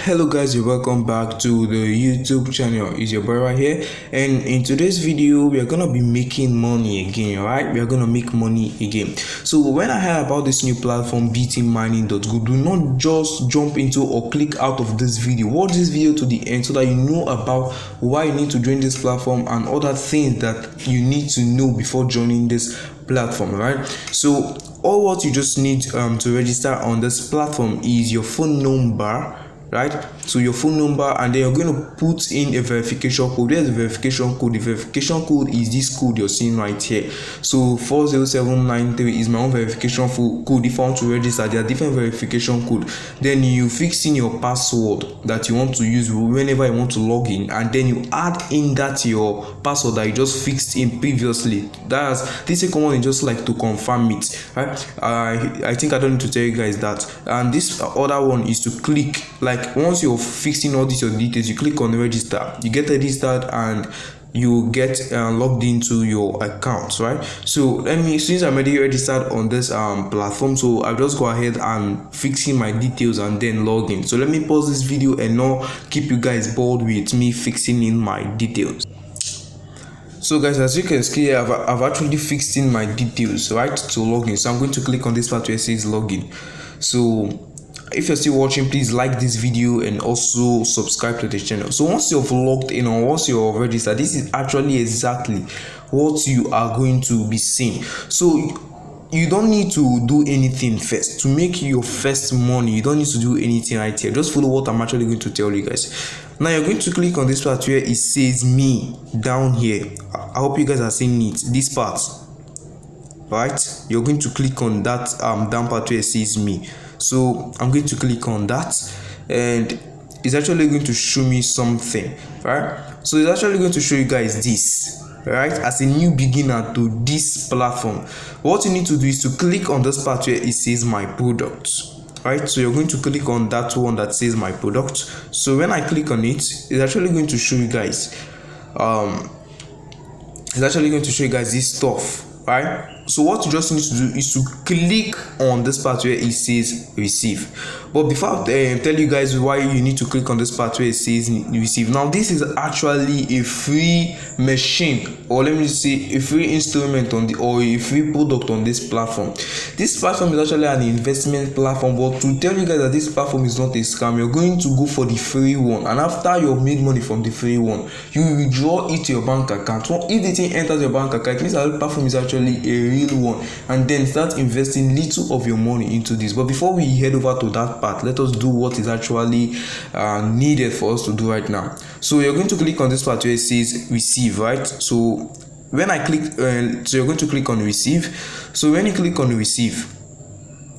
Hello guys, you're welcome back to the YouTube channel. It's your boy right here, and in today's video we are gonna be making money again. All right, we are gonna make money again. So when I heard about this new platform btmining.go, do not just jump into or click out of this video. Watch this video to the end so that you know about why you need to join this platform and other things that you need to know before joining this platform. Right, so all what you just need to register on this platform is your phone number, right? So your phone number, and then you're going to put in a verification code. There's a verification code. The verification code is this code you're seeing right here. So 40793 is my own verification code. If I want to register, there are different verification code. Then you fix in your password that you want to use whenever you want to log in, and then you add in that your password that you just fixed in previously. That's this second one is just like to confirm it, right? I think I don't need to tell you guys that. And this other one is to click, like once you're fixing all these your details, you click on register, you get registered, and you get logged into your account, right? So since I'm already registered on this platform, so I'll just go ahead and fixing my details and then log in. So let me pause this video and not keep you guys bored with me fixing in my details. So guys, as you can see, I've actually fixed in my details, right, to log in. So I'm going to click on this part where it says login. So if you're still watching, please like this video and also subscribe to the channel. So once you've logged in or once you're registered, this is actually exactly what you are going to be seeing. So you don't need to do anything first to make your first money. You don't need to do anything right here. Just follow what I'm actually going to tell you guys. Now you're going to click on this part where it says me down here. I hope you guys are seeing it, this part, right? You're going to click on that down part where it says me. So I'm going to click on that, and it's actually going to show me something, right? So it's actually going to show you guys this, right? As a new beginner to this platform, what you need to do is to click on this part where it says my product, right? So you're going to click on that one that says my product. So when I click on it, it's actually going to show you guys this stuff, right? So what you just need to do is to click on this part where it says receive. But before I tell you guys why you need to click on this part where it says receive, now this is actually a free machine, or let me say a free instrument or a free product on this platform. This platform is actually an investment platform, but to tell you guys that this platform is not a scam, you're going to go for the free one, and after you've made money from the free one, you withdraw it to your bank account. So if the thing enters your bank account, it means that the platform is actually a real one, and then start investing little of your money into this. But before we head over to that part, let us do what is actually needed for us to do right now. So you're going to click on this part where it says receive, right? So when I click so you're going to click on receive. So when you click on receive,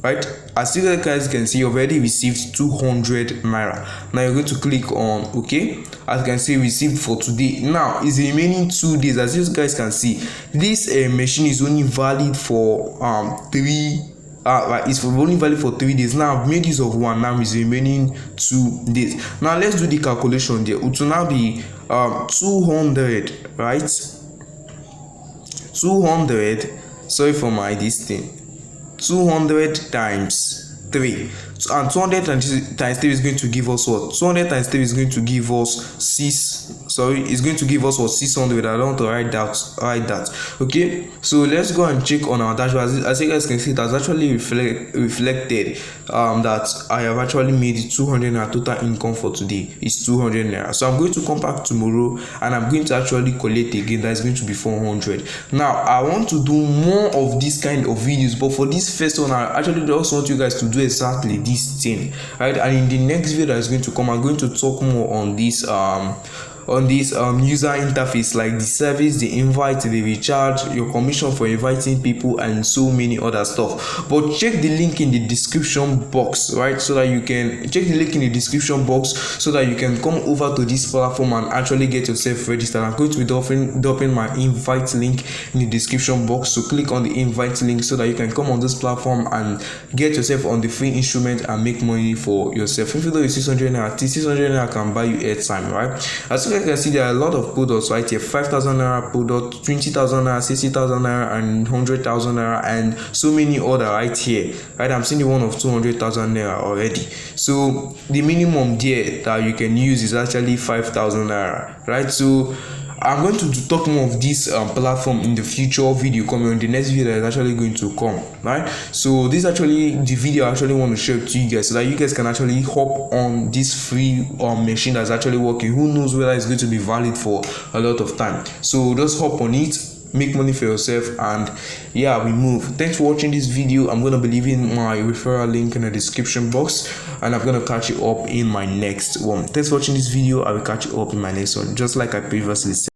right, as you guys can see, you've already received 200 naira. Now you're going to click on okay. As you can see, received for today. Now it's the remaining 2 days. As you guys can see, this machine is only valid for it's only valid for 3 days. Now I've made use of one. Now it's remaining 2 days. Now let's do the calculation there. It will now be 200, right? 200, sorry for my this thing, 200 times 3, and 200 times 3 is going to give us what? 200 times 3 is going to give us 600. I don't want to write that. Okay, so let's go and check on our dashboard. As you guys can see, it has actually reflected that I have actually made 200 naira. Total income for today is 200 naira. So I'm going to come back tomorrow and I'm going to actually collect again. That is going to be 400. Now I want to do more of this kind of videos, but for this first one, I actually just want you guys to do exactly this thing, right? And in the next video that is going to come, I'm going to talk more on this user interface, like the service, the invite, the recharge, your commission for inviting people, and so many other stuff. But check the link in the description box, right? So that you can check the link in the description box so that you can come over to this platform and actually get yourself registered. I'm going to be dropping my invite link in the description box. So click on the invite link so that you can come on this platform and get yourself on the free instrument and make money for yourself. Even though it's 600 naira, 600 naira can buy you airtime, right? As you guys can see, there are a lot of products right here. 5,000 naira product, 20,000 naira, 60,000 naira, and 100,000 naira, and so many other right here. Right, I'm seeing the one of 200,000 naira already. So the minimum there that you can use is actually 5,000 naira. Right, so I'm going to talk more of this platform in the future video coming on. The next video that is actually going to come, right? So this is actually the video I actually want to share to you guys, so that you guys can actually hop on this free machine that's actually working. Who knows whether it's going to be valid for a lot of time. So just hop on it, make money for yourself, and yeah, we move. Thanks for watching this video. I'm going to be leaving my referral link in the description box, and I'm going to catch you up in my next one. Thanks for watching this video. I will catch you up in my next one, just like I previously said.